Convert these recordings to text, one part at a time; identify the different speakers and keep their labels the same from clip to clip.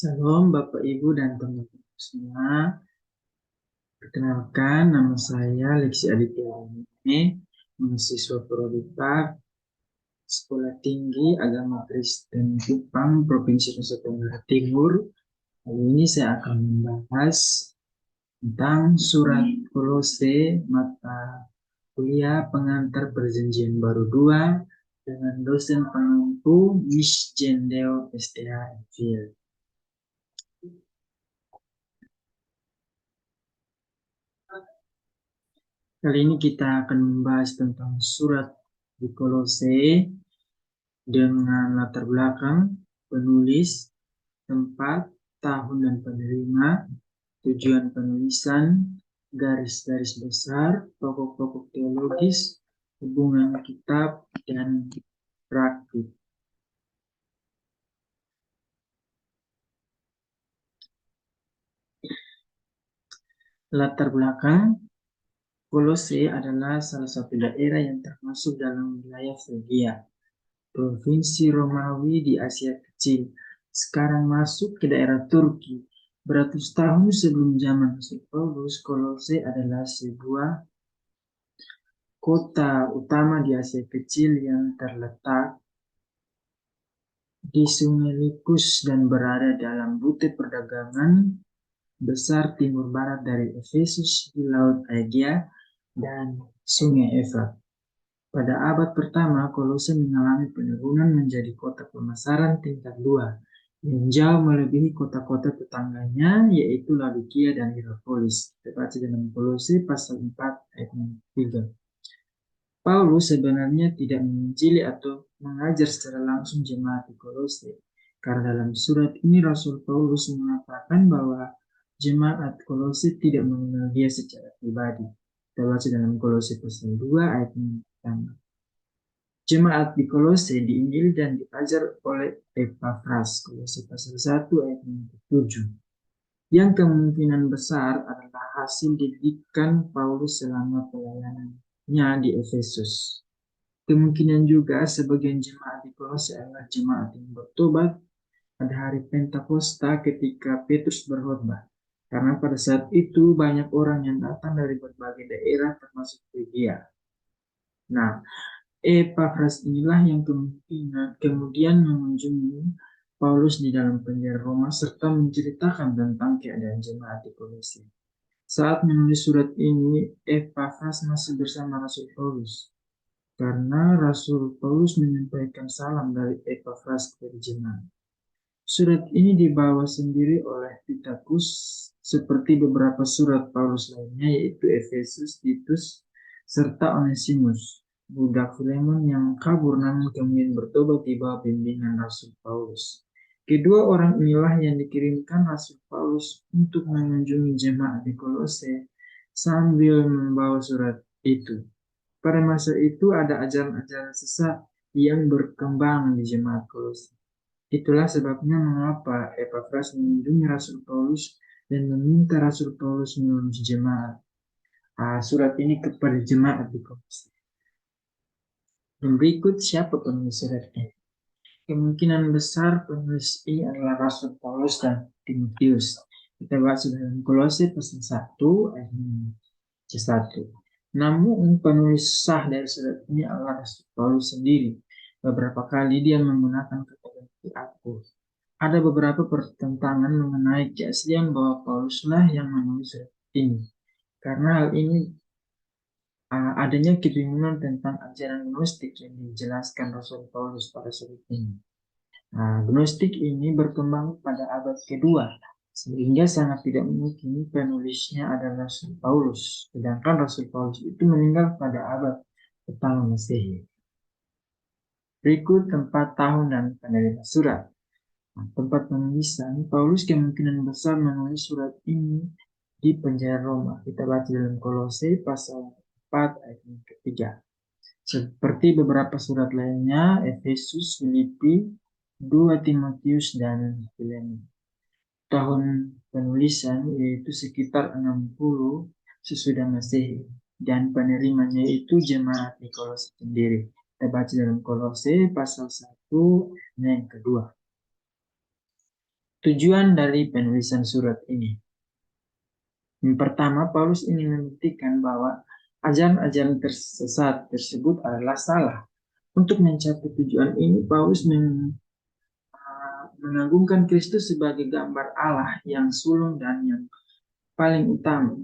Speaker 1: Salam Bapak Ibu dan teman-teman semua. Perkenalkan, nama saya Lexi Aditya ini, mahasiswa Prodipa Sekolah Tinggi Agama Kristen Kupang, Provinsi Nusa Tenggara Timur. Kali ini saya akan membahas tentang surat Kolose mata kuliah pengantar perjanjian baru 2 dengan dosen pengampu Miss Jendel STH Field. Kali ini kita akan membahas tentang surat di Kolose dengan latar belakang, penulis, tempat, tahun dan penerima, tujuan penulisan, garis-garis besar, pokok-pokok teologis, hubungan kitab, dan praktik. Latar belakang, Kolose adalah salah satu daerah yang termasuk dalam wilayah Frigia, provinsi Romawi di Asia Kecil, sekarang masuk ke daerah Turki. Beratus tahun sebelum zaman Rasul Paulus, Kolose adalah sebuah kota utama di Asia Kecil yang terletak di Sungai Likus dan berada dalam rute perdagangan besar timur barat dari Efesus di Laut Aegea dan Sungai Efrat. Pada abad pertama, Kolose mengalami penurunan menjadi kota pemasaran tingkat 2 yang jauh melebihi kota-kota tetangganya, yaitu Laodikia dan Hierapolis. Kita baca dalam Kolose pasal 4 ayat 3. Paulus sebenarnya tidak menginjili atau mengajar secara langsung jemaat di Kolose, karena dalam surat ini Rasul Paulus mengatakan bahwa jemaat Kolose tidak mengenal dia secara pribadi. Kita baca dalam Kolose pasal 2 ayat 5. Jemaat di Kolose diinjili dan diajar oleh Epafras, Kolose pasal 1 ayat 7, yang kemungkinan besar adalah hasil didikan Paulus selama pelayanannya di Efesus. Kemungkinan juga sebagian jemaat di Kolose adalah jemaat yang bertobat pada hari Pentakosta ketika Petrus berkhotbah, karena pada saat itu banyak orang yang datang dari berbagai daerah termasuk Frigia. Nah, Epafras inilah yang kemudian mengunjungi Paulus di dalam penjara Roma serta menceritakan tentang keadaan jemaat di Kolose. Saat menulis surat ini, Epafras masih bersama Rasul Paulus, karena Rasul Paulus menyampaikan salam dari Epafras kepada jemaat. Surat ini dibawa sendiri oleh Titus seperti beberapa surat Paulus lainnya, yaitu Efesus, Titus, serta Onesimus, budak Filemon yang kabur namun kemudian bertobat di bawah bimbingan Rasul Paulus. Kedua orang inilah yang dikirimkan Rasul Paulus untuk mengunjungi jemaat di Kolose sambil membawa surat itu. Pada masa itu ada ajaran-ajaran sesat yang berkembang di jemaat Kolose. Itulah sebabnya mengapa Epafras mengunjungi Rasul Paulus dan meminta Rasul Paulus menulis jemaat. Surat ini kepada jemaat di Kolose. Dan berikut siapa penulis surat ini. Kemungkinan besar penulis ini adalah Rasul Paulus dan Timotius. Kita baca dalam Kolose pasal 1 ayat 1. Namun penulis sah dari surat ini adalah Rasul Paulus sendiri. Beberapa kali dia menggunakan kata aku. Ada beberapa pertentangan mengenai keaslian bahwa Pauluslah yang menulis surat ini. Karena hal ini adanya kebingungan tentang ajaran gnostik yang dijelaskan Rasul Paulus pada surat ini. Gnostik ini berkembang pada abad kedua, sehingga sangat tidak mungkin penulisnya adalah Rasul Paulus, sedangkan Rasul Paulus itu meninggal pada abad pertama Masehi. Berikut tempat, tahun, dan penerima surat. Tempat penulisan, Paulus kemungkinan besar menulis surat ini di penjara Roma. Kita baca dalam Kolose pasal 4 ayat 3. Seperti beberapa surat lainnya, Efesus, Filipi, 2 Timotius, dan Filemon. Tahun penulisan yaitu sekitar 60 sesudah Masehi, dan penerimanya itu jemaat di Kolose sendiri. Kita baca dalam Kolose pasal 1 yang kedua. Tujuan dari penulisan surat ini. Yang pertama, Paulus ingin membuktikan bahwa ajaran-ajaran tersesat tersebut adalah salah. Untuk mencapai tujuan ini, Paulus mengagungkan Kristus sebagai gambar Allah yang sulung dan yang paling utama.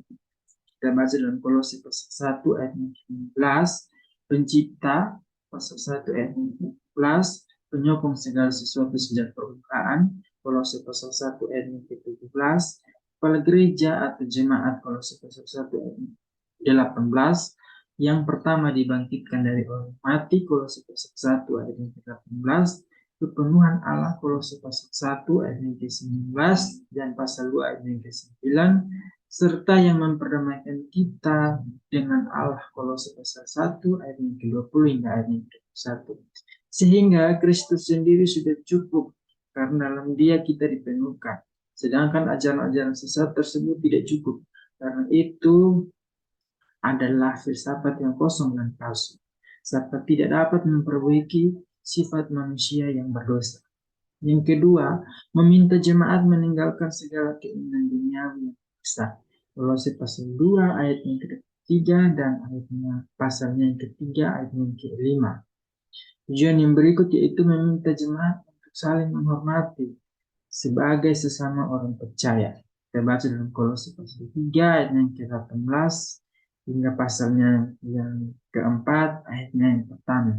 Speaker 1: Kita baca dalam Kolose pasal 1 ayat 15, pencipta, pasal 1 ayat 15, penyokong segala sesuatu sejak permulaan, Kolose pasal 1 ayat 17, kepala gereja atau jemaat, Kolose pasal 1 ayat 18, yang pertama dibangkitkan dari orang mati, Kolose pasal 1 ayat 18, kepenuhan Allah, Kolose pasal 1 ayat 19 dan pasal 2 ayat 9, serta yang memperdamaikan kita dengan Allah, Kolose pasal 1 ayat 20 hingga ayat 21. Sehingga Kristus sendiri sudah cukup karena dalam Dia kita dipenuhkan. Sedangkan ajaran-ajaran sesat tersebut tidak cukup. Karena itu adalah filsafat yang kosong dan palsu. Serta tidak dapat memperbaiki sifat manusia yang berdosa. Yang kedua, meminta jemaat meninggalkan segala keinginan duniawi yang besar. Kolose pasal 2 ayat yang ketiga dan ayatnya pasalnya yang ketiga ayat yang kelima. Tujuan yang berikut yaitu meminta jemaat untuk saling menghormati sebagai sesama orang percaya. Kita baca dalam Kolose pasal 3 ayat yang ke-18 hingga pasalnya yang keempat ayatnya yang pertama.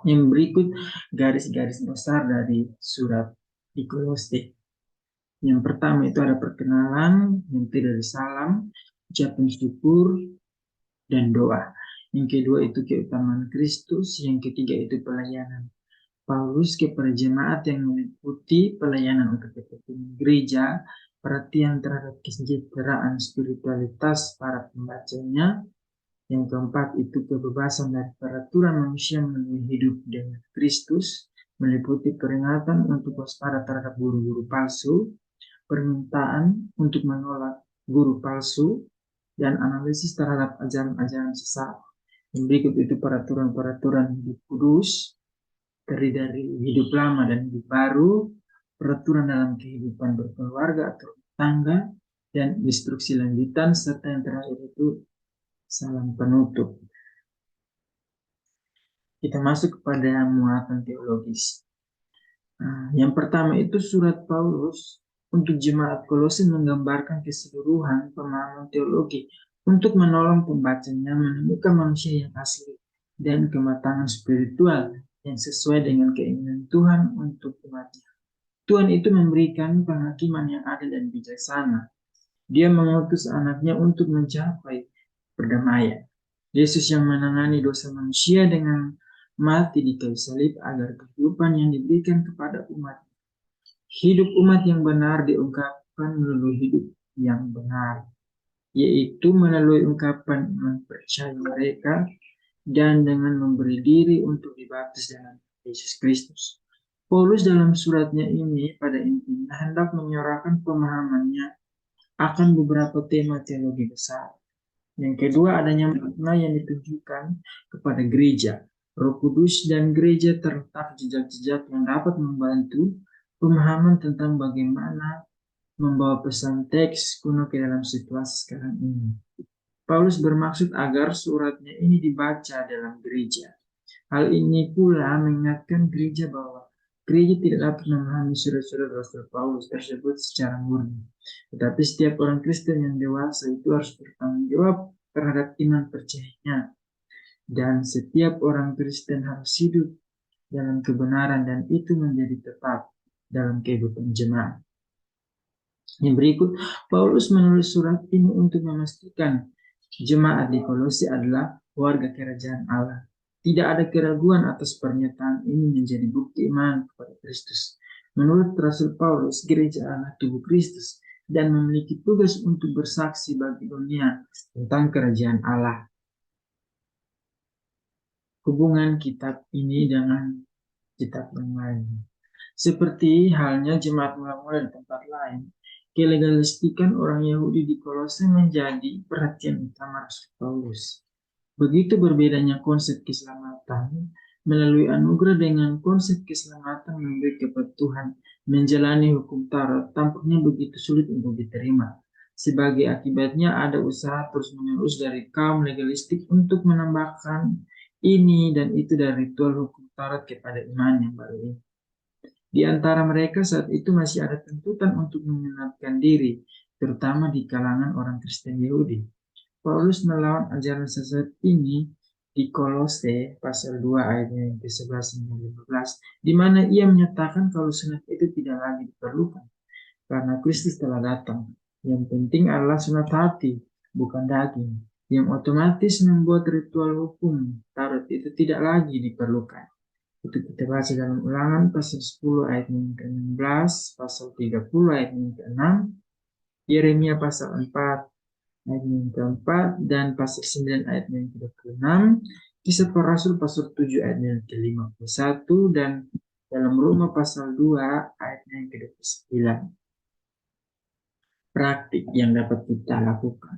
Speaker 1: Yang berikut garis-garis besar dari surat di Kolose. Yang pertama itu ada perkenalan, yang kedua dari salam, ucapan syukur, dan doa. Yang kedua itu keutamaan Kristus, yang ketiga itu pelayanan Paulus kepada jemaat yang meliputi pelayanan untuk kepentingan gereja, perhatian terhadap kesejahteraan spiritualitas para pembacanya. Yang keempat itu kebebasan dari peraturan manusia melalui hidup dengan Kristus, meliputi peringatan untuk waspada terhadap guru-guru palsu, permintaan untuk menolak guru palsu, dan analisis terhadap ajaran-ajaran sesat. Yang berikut itu peraturan-peraturan hidup kudus, terdiri dari hidup lama dan hidup baru, peraturan dalam kehidupan berkeluarga atau tangga, dan instruksi lanjutan, serta yang terakhir itu salam penutup. Kita masuk kepada muatan teologis. Yang pertama itu surat Paulus untuk jemaat Kolose menggambarkan keseluruhan pemahaman teologi untuk menolong pembacanya menemukan manusia yang asli dan kematangan spiritual yang sesuai dengan keinginan Tuhan untuk umatnya. Tuhan itu memberikan penghakiman yang adil dan bijaksana. Dia mengutus anaknya untuk mencapai perdamaian. Yesus yang menangani dosa manusia dengan mati di kayu salib agar kehidupan yang diberikan kepada umat. Hidup umat yang benar diungkapkan melalui hidup yang benar, yaitu melalui ungkapan iman percaya mereka dan dengan memberi diri untuk dibaptis dalam Yesus Kristus. Paulus dalam suratnya ini pada intinya hendak menyorahkan pemahamannya akan beberapa tema teologi besar. Yang kedua, adanya makna yang ditujukan kepada gereja. Roh Kudus dan gereja terletak jejak-jejak yang dapat membantu pemahaman tentang bagaimana membawa pesan teks kuno ke dalam situasi sekarang ini. Paulus bermaksud agar suratnya ini dibaca dalam gereja. Hal ini pula mengingatkan gereja bahwa gereja tidak dapat memahami surat-surat Rasul Paulus tersebut secara murni. Tetapi setiap orang Kristen yang dewasa itu harus bertanggung jawab terhadap iman percayanya. Dan setiap orang Kristen harus hidup dalam kebenaran dan itu menjadi tetap dalam kehidupan jemaat. Yang berikut, Paulus menulis surat ini untuk memastikan jemaat di Kolose adalah warga kerajaan Allah. Tidak ada keraguan atas pernyataan ini menjadi bukti iman kepada Kristus. Menurut Rasul Paulus, gereja adalah tubuh Kristus dan memiliki tugas untuk bersaksi bagi dunia tentang kerajaan Allah. Hubungan kitab ini dengan kitab yang lain. Seperti halnya jemaat mula-mula di tempat lain, kelegalistikan orang Yahudi di Kolose menjadi perhatian utama Rasul Paulus. Begitu berbedanya konsep keselamatan melalui anugerah dengan konsep keselamatan memberi kepada Tuhan menjalani hukum Taurat tampaknya begitu sulit untuk diterima. Sebagai akibatnya ada usaha terus-menerus dari kaum legalistik untuk menambahkan ini dan itu dari ritual hukum Taurat kepada iman yang baru ini. Di antara mereka saat itu masih ada tuntutan untuk menyelamatkan diri, terutama di kalangan orang Kristen Yahudi. Paulus melawan ajaran sesat ini di Kolose pasal 2 ayat yang ke-11 hingga 15, di mana ia menyatakan kalau sunat itu tidak lagi diperlukan karena Kristus telah datang. Yang penting adalah sunat hati, bukan daging, yang otomatis membuat ritual hukum Taurat itu tidak lagi diperlukan. Itu kita baca dalam Ulangan pasal 10 ayat yang ke-16, pasal 30 ayat yang ke-6, Yeremia pasal 4 ayat yang ke-4, dan pasal 9 ayat yang ke-26, Kisah Para Rasul pasal 7 ayat yang ke-51, dan dalam Roma pasal 2 ayat yang ke-29. Praktik yang dapat kita lakukan.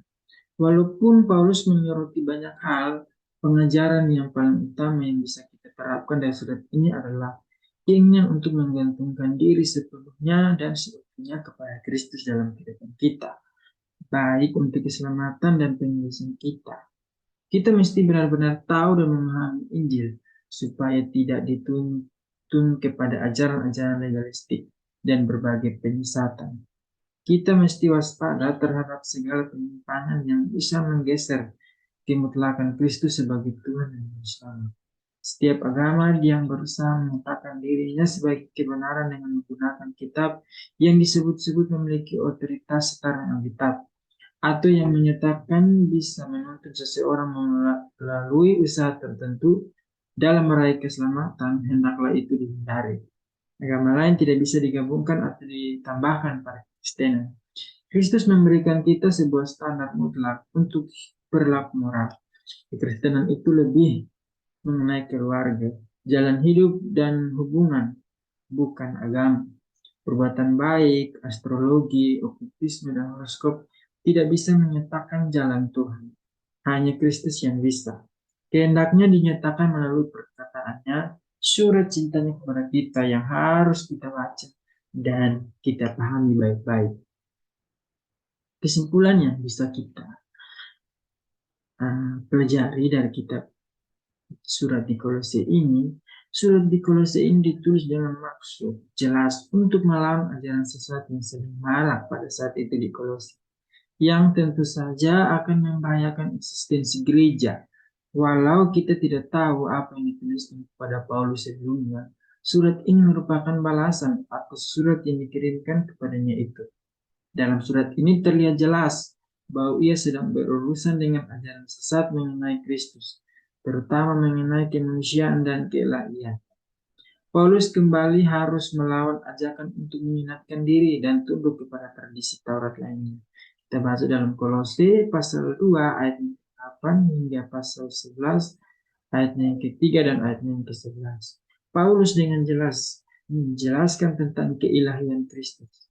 Speaker 1: Walaupun Paulus menyoroti banyak hal, pengajaran yang paling utama yang bisa kita terapkan dari surat ini adalah keinginan untuk menggantungkan diri sepenuhnya dan seutuhnya kepada Kristus dalam kehidupan kita, baik untuk keselamatan dan penyelesaian kita. Kita mesti benar-benar tahu dan memahami Injil supaya tidak dituntun kepada ajaran-ajaran legalistik dan berbagai penyesatan. Kita mesti waspada terhadap segala penyimpangan yang bisa menggeser kemutlakan Kristus sebagai Tuhan dan Juru Selamat. Setiap agama yang berusaha menyatakan dirinya sebagai kebenaran dengan menggunakan kitab yang disebut-sebut memiliki otoritas setara Alkitab, atau yang menyatakan bisa menuntun seseorang melalui usaha tertentu dalam meraih keselamatan, hendaklah itu dihindari. Agama lain tidak bisa digabungkan atau ditambahkan pada Kristen. Kristus memberikan kita sebuah standar mutlak untuk berlaku moral. Kekristenan itu lebih mengenai keluarga, jalan hidup, dan hubungan, bukan agama. Perbuatan baik, astrologi, okultisme, dan horoskop tidak bisa menyatakan jalan Tuhan. Hanya Kristus yang bisa. Kehendaknya dinyatakan melalui perkataannya, surat cintanya kepada kita yang harus kita baca dan kita pahami baik-baik. Kesimpulannya bisa kita pelajari dari kitab surat di Kolose ini. Surat di Kolose ini ditulis dengan maksud jelas untuk melawan ajaran sesat yang sedang marak pada saat itu di Kolose, yang tentu saja akan membahayakan eksistensi gereja. Walau kita tidak tahu apa yang dituliskan kepada Paulus sebelumnya, surat ini merupakan balasan atas surat yang dikirimkan kepadanya itu. Dalam surat ini terlihat jelas bahwa ia sedang berurusan dengan ajaran sesat mengenai Kristus, terutama mengenai kemanusiaan dan keilahian. Paulus kembali harus melawan ajakan untuk mengingatkan diri dan tunduk kepada tradisi Taurat lainnya. Kita baca dalam Kolose pasal 2 ayat 8 hingga pasal 11 ayat yang ketiga dan ayat yang ke-11. Paulus dengan jelas menjelaskan tentang keilahian Kristus.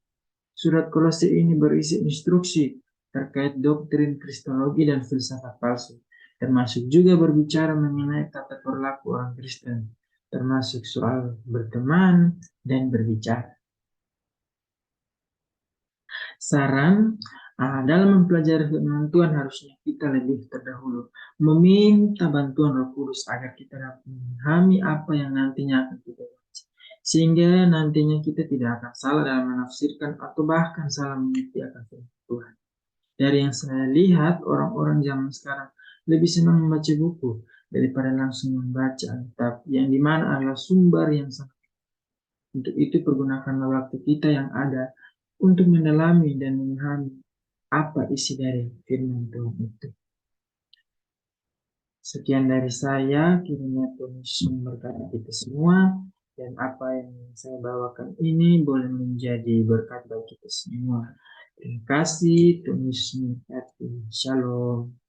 Speaker 1: Surat Kolose ini berisi instruksi terkait doktrin Kristologi dan filsafat palsu, termasuk juga berbicara mengenai tata perilaku orang Kristen, termasuk soal berteman dan berbicara. Saran, dalam mempelajari firman Tuhan harusnya kita lebih terdahulu meminta bantuan Roh Kudus agar kita dapat memahami apa yang nantinya akan kita baca, sehingga nantinya kita tidak akan salah dalam menafsirkan atau bahkan salah mengerti akan firman Tuhan. Dari yang saya lihat, orang-orang zaman sekarang lebih senang membaca buku daripada langsung membaca Alkitab, yang dimana adalah sumber yang sangat. Untuk itu pergunakanlah waktu kita yang ada untuk mendalami dan memahami apa isi dari firman Tuhan itu. Sekian dari saya, kiranya Tuhan Yesus memberkati kita semua, dan apa yang saya bawakan ini boleh menjadi berkat bagi kita semua. Terima kasih, Tuhan Yesus memberkati. Shalom.